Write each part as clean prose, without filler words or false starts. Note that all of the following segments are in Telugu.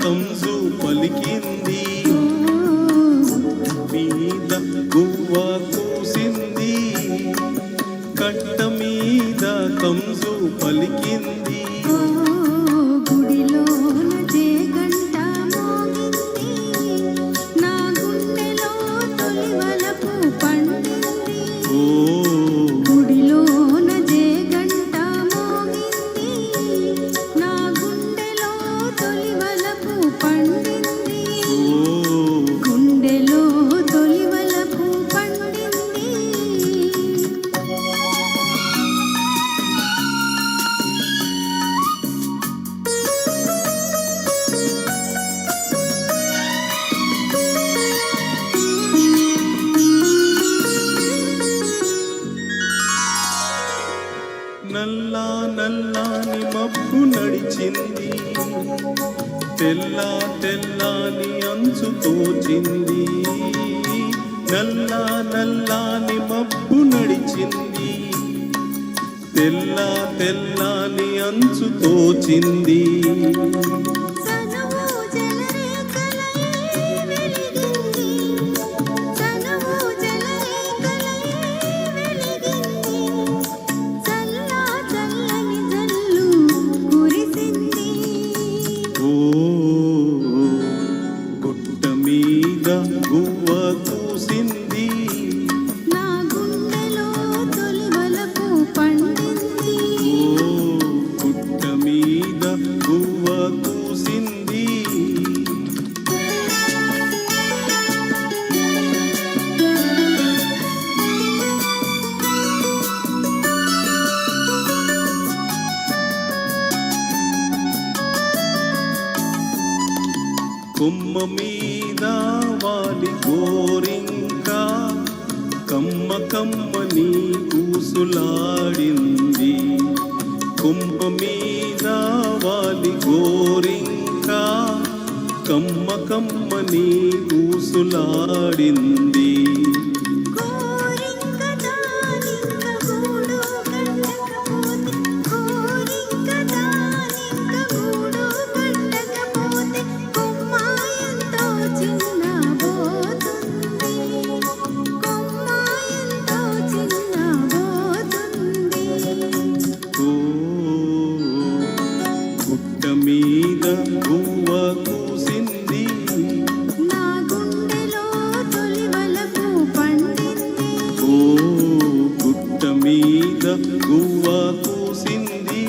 కంజు పలికింది, మీద గువ్వ కూసింది, కట్ట మీద కంజు పలికింది. నల్లా నల్లాని మబ్బు నడిచింది, తెల్ల తెల్లాని అంచు తోచింది. నల్లా నల్లాని మబ్బు నడిచింది, తెల్ల తెల్లాని అంచు తోచింది. గువ్వ కూసింది, నా గుండెలో తొలి వలపు పండింది. గుట్ట మీద గువ్వ కూసింది. కొమ్మ మీద వాలి గోరింక కమ్మ కమ్మని కూసులాడింది. కొమ్మ మీద వాలి గోరింక కమ్మ కమ్మని కూసులాడింది. మీద గువ్వ కూసింది, నా గుండెలో తొలి వలపు పండింది. గుట్ట మీద గువ్వ కూసింది.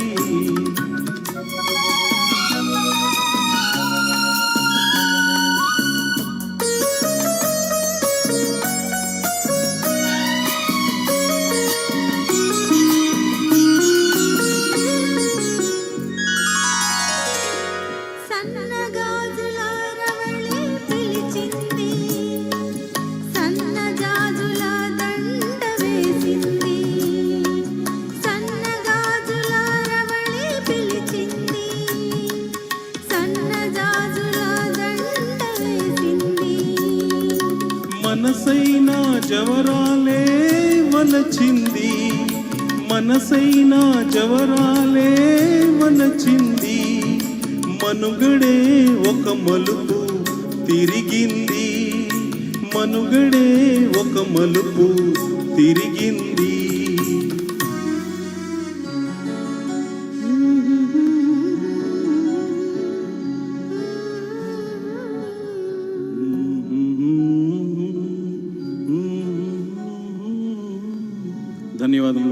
మనసైనా జవరాలే వలచింది, మనసైనా జవరాలే వలచింది. మనుగడే ఒక మలుపు తిరిగింది, మనుగడే ఒక మలుపు తిరిగింది. ధన్యవాదములు.